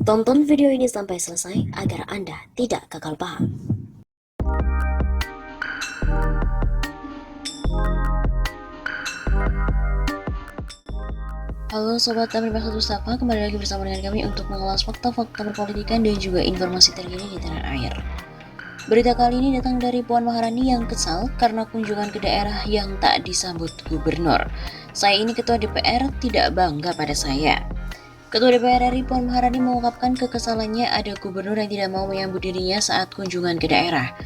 Tonton video ini sampai selesai agar Anda tidak gagal paham. Halo Sobat Tamir Bahasa Mustafa, kembali lagi bersama dengan kami untuk mengulas fakta-fakta perpolitikan dan juga informasi terkini di tanah air. Berita kali ini datang dari Puan Maharani yang kesal karena kunjungan ke daerah yang tak disambut gubernur. Saya ini ketua DPR, tidak bangga pada saya. Ketua DPR RI Puan Maharani mengungkapkan kekesalannya ada gubernur yang tidak mau menyambut dirinya saat kunjungan ke daerah.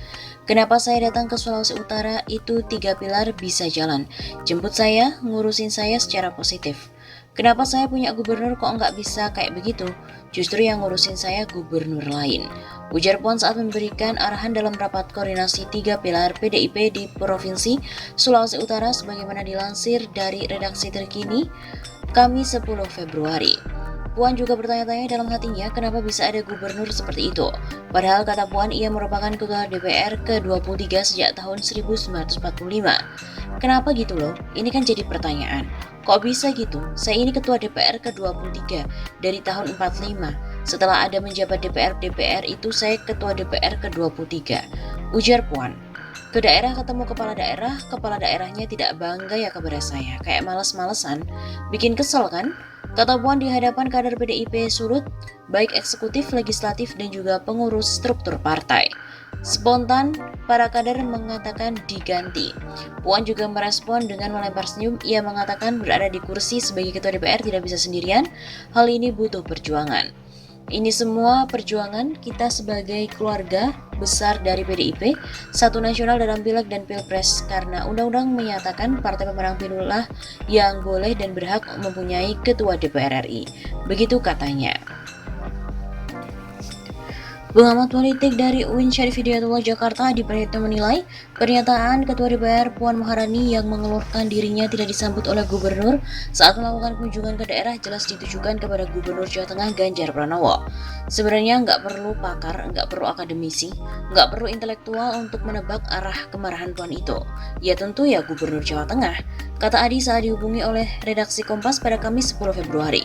Kenapa saya datang ke Sulawesi Utara itu 3 pilar bisa jalan. Jemput saya, ngurusin saya secara positif. Kenapa saya punya gubernur kok nggak bisa kayak begitu? Justru yang ngurusin saya gubernur lain. Ujar Puan saat memberikan arahan dalam rapat koordinasi 3 pilar PDIP di Provinsi Sulawesi Utara sebagaimana dilansir dari redaksi terkini Kamis 10 Februari. Puan juga bertanya-tanya dalam hatinya kenapa bisa ada gubernur seperti itu. Padahal kata Puan ia merupakan ketua DPR ke-23 sejak tahun 1945. Kenapa gitu loh? Ini kan jadi pertanyaan. Kok bisa gitu? Saya ini ketua DPR ke-23 dari tahun 45. Setelah ada menjabat DPR itu saya ketua DPR ke-23. Ujar Puan. Ke daerah ketemu kepala daerahnya tidak bangga ya kepada saya. Kayak males-malesan. Bikin kesel kan? Kata Puan di hadapan kader PDIP Sulut, baik eksekutif, legislatif, dan juga pengurus struktur partai. Spontan, para kader mengatakan diganti. Puan juga merespon dengan melempar senyum. Ia mengatakan berada di kursi sebagai ketua DPR tidak bisa sendirian. Hal ini butuh perjuangan. Ini semua perjuangan kita sebagai keluarga besar dari PDIP, satu nasional dalam pileg dan pilpres, karena undang-undang menyatakan partai pemenang pemilulah yang boleh dan berhak mempunyai ketua DPR RI. Begitu katanya. Pengamat politik dari UIN Syarif Hidayatullah Jakarta Adi Prayitno menilai pernyataan Ketua DPR Puan Maharani yang mengeluhkan dirinya tidak disambut oleh gubernur saat melakukan kunjungan ke daerah jelas ditujukan kepada Gubernur Jawa Tengah Ganjar Pranowo. Sebenarnya nggak perlu pakar, nggak perlu akademisi, nggak perlu intelektual untuk menebak arah kemarahan Puan itu. Ya tentu ya Gubernur Jawa Tengah, kata Adi saat dihubungi oleh redaksi Kompas pada Kamis 10 Februari.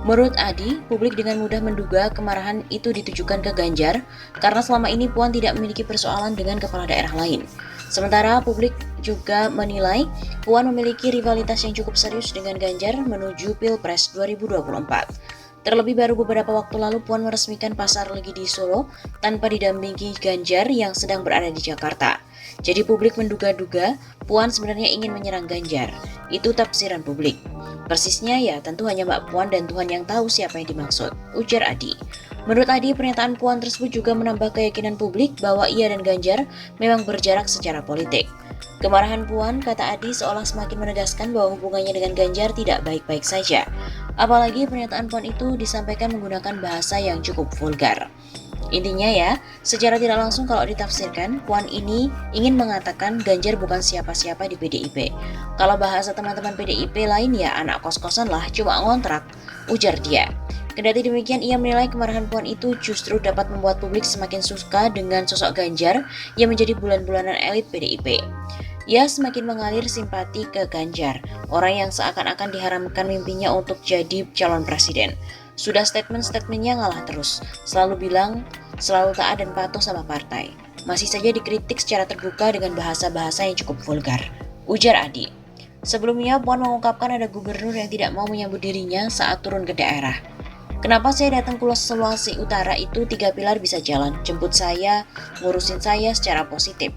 Menurut Adi, publik dengan mudah menduga kemarahan itu ditujukan ke Ganjar karena selama ini Puan tidak memiliki persoalan dengan kepala daerah lain. Sementara publik juga menilai Puan memiliki rivalitas yang cukup serius dengan Ganjar menuju Pilpres 2024. Terlebih baru beberapa waktu lalu Puan meresmikan pasar legi di Solo tanpa didampingi Ganjar yang sedang berada di Jakarta. Jadi publik menduga-duga Puan sebenarnya ingin menyerang Ganjar. Itu tafsiran publik. Persisnya ya tentu hanya Mbak Puan dan Tuhan yang tahu siapa yang dimaksud, ujar Adi. Menurut Adi, pernyataan Puan tersebut juga menambah keyakinan publik bahwa ia dan Ganjar memang berjarak secara politik. Kemarahan Puan, kata Adi, seolah semakin menegaskan bahwa hubungannya dengan Ganjar tidak baik-baik saja. Apalagi pernyataan Puan itu disampaikan menggunakan bahasa yang cukup vulgar. Intinya ya, secara tidak langsung kalau ditafsirkan, Puan ini ingin mengatakan Ganjar bukan siapa-siapa di PDIP. Kalau bahasa teman-teman PDIP lain ya anak kos-kosan lah, cuma ngontrak, ujar dia. Kendati demikian, ia menilai kemarahan Puan itu justru dapat membuat publik semakin suka dengan sosok Ganjar yang menjadi bulan-bulanan elit PDIP. Ia semakin mengalir simpati ke Ganjar, orang yang seakan-akan diharamkan mimpinya untuk jadi calon presiden. Sudah statement-statementnya ngalah terus, selalu bilang selalu taat dan patuh sama partai. Masih saja dikritik secara terbuka dengan bahasa-bahasa yang cukup vulgar, ujar Adi. Sebelumnya, Puan mengungkapkan ada gubernur yang tidak mau menyambut dirinya saat turun ke daerah. Kenapa saya datang ke Sulawesi Utara itu 3 pilar bisa jalan, jemput saya, ngurusin saya secara positif.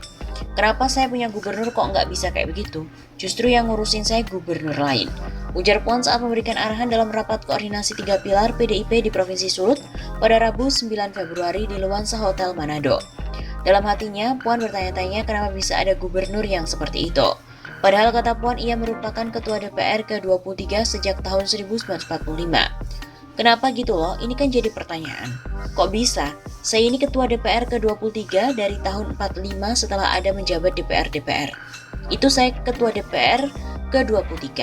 Kenapa saya punya gubernur kok nggak bisa kayak begitu? Justru yang ngurusin saya gubernur lain. Ujar Puan saat memberikan arahan dalam rapat koordinasi 3 pilar PDIP di Provinsi Sulut pada Rabu 9 Februari di Luansa Hotel Manado. Dalam hatinya, Puan bertanya-tanya kenapa bisa ada gubernur yang seperti itu. Padahal kata Puan ia merupakan ketua DPR ke-23 sejak tahun 1945. Kenapa gitu loh? Ini kan jadi pertanyaan. Kok bisa? Saya ini ketua DPR ke-23 dari tahun 45 setelah ada menjabat DPR. Itu saya ketua DPR ke-23,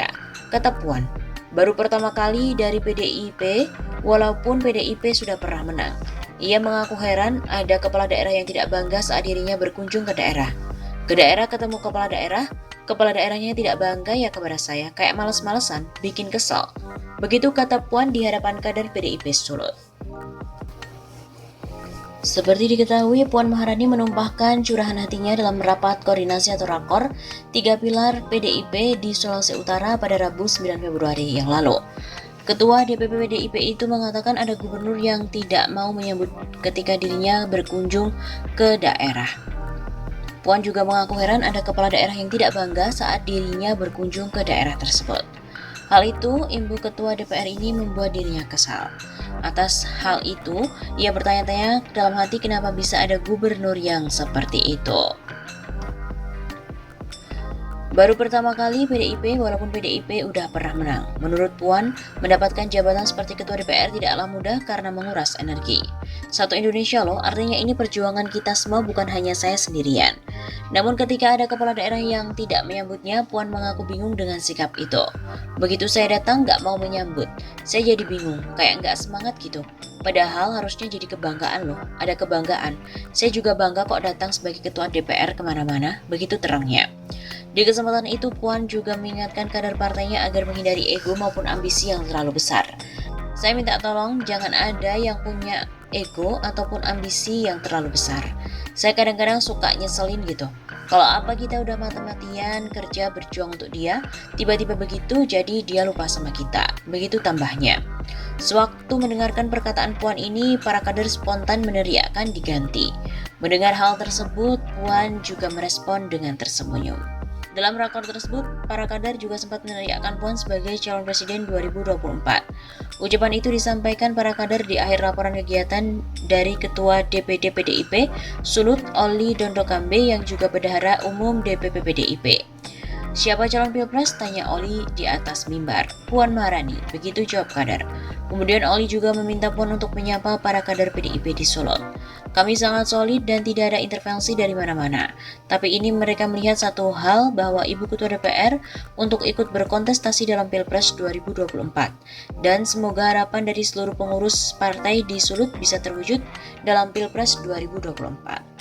kata Puan. Baru pertama kali dari PDIP, walaupun PDIP sudah pernah menang. Ia mengaku heran ada kepala daerah yang tidak bangga saat dirinya berkunjung ke daerah. Ke daerah ketemu kepala daerahnya tidak bangga ya kepada saya, kayak males-malesan, bikin kesel. Begitu kata Puan di hadapan kader PDIP Sulut. Seperti diketahui, Puan Maharani menumpahkan curahan hatinya dalam rapat koordinasi atau rakor 3 pilar PDIP di Sulawesi Utara pada Rabu 9 Februari yang lalu. Ketua DPP PDIP itu mengatakan ada gubernur yang tidak mau menyambut ketika dirinya berkunjung ke daerah. Puan juga mengaku heran ada kepala daerah yang tidak bangga saat dirinya berkunjung ke daerah tersebut. Hal itu, Ibu Ketua DPR ini membuat dirinya kesal. Atas hal itu, ia bertanya-tanya dalam hati kenapa bisa ada gubernur yang seperti itu. Baru pertama kali PDIP, walaupun PDIP udah pernah menang. Menurut Puan, mendapatkan jabatan seperti Ketua DPR tidaklah mudah karena menguras energi. Satu Indonesia loh, artinya ini perjuangan kita semua, bukan hanya saya sendirian. Namun ketika ada kepala daerah yang tidak menyambutnya, Puan mengaku bingung dengan sikap itu. Begitu saya datang nggak mau menyambut, saya jadi bingung, kayak nggak semangat gitu. Padahal harusnya jadi kebanggaan loh, ada kebanggaan. Saya juga bangga kok datang sebagai Ketua DPR kemana-mana, begitu terangnya. Di kesempatan itu, Puan juga mengingatkan kader partainya agar menghindari ego maupun ambisi yang terlalu besar. Saya minta tolong jangan ada yang punya ego ataupun ambisi yang terlalu besar. Saya kadang-kadang suka nyeselin gitu. Kalau apa kita udah mati-matian kerja berjuang untuk dia, tiba-tiba begitu jadi dia lupa sama kita. Begitu tambahnya. Sewaktu mendengarkan perkataan Puan ini, para kader spontan meneriakkan diganti. Mendengar hal tersebut, Puan juga merespon dengan tersenyum. Dalam rakor tersebut, para kader juga sempat meneriakkan Puan sebagai calon presiden 2024. Ucapan itu disampaikan para kader di akhir laporan kegiatan dari Ketua DPD PDIP, Sulut Oli Dondokambe yang juga Bendahara Umum DPP PDIP. Siapa calon pilpres? Tanya Oli di atas mimbar. Puan Maharani, begitu jawab kader. Kemudian Oli juga meminta Puan untuk menyapa para kader PDIP di Solo. Kami sangat solid dan tidak ada intervensi dari mana-mana. Tapi ini mereka melihat satu hal bahwa Ibu Ketua DPR untuk ikut berkontestasi dalam Pilpres 2024. Dan semoga harapan dari seluruh pengurus partai di Sulut bisa terwujud dalam Pilpres 2024.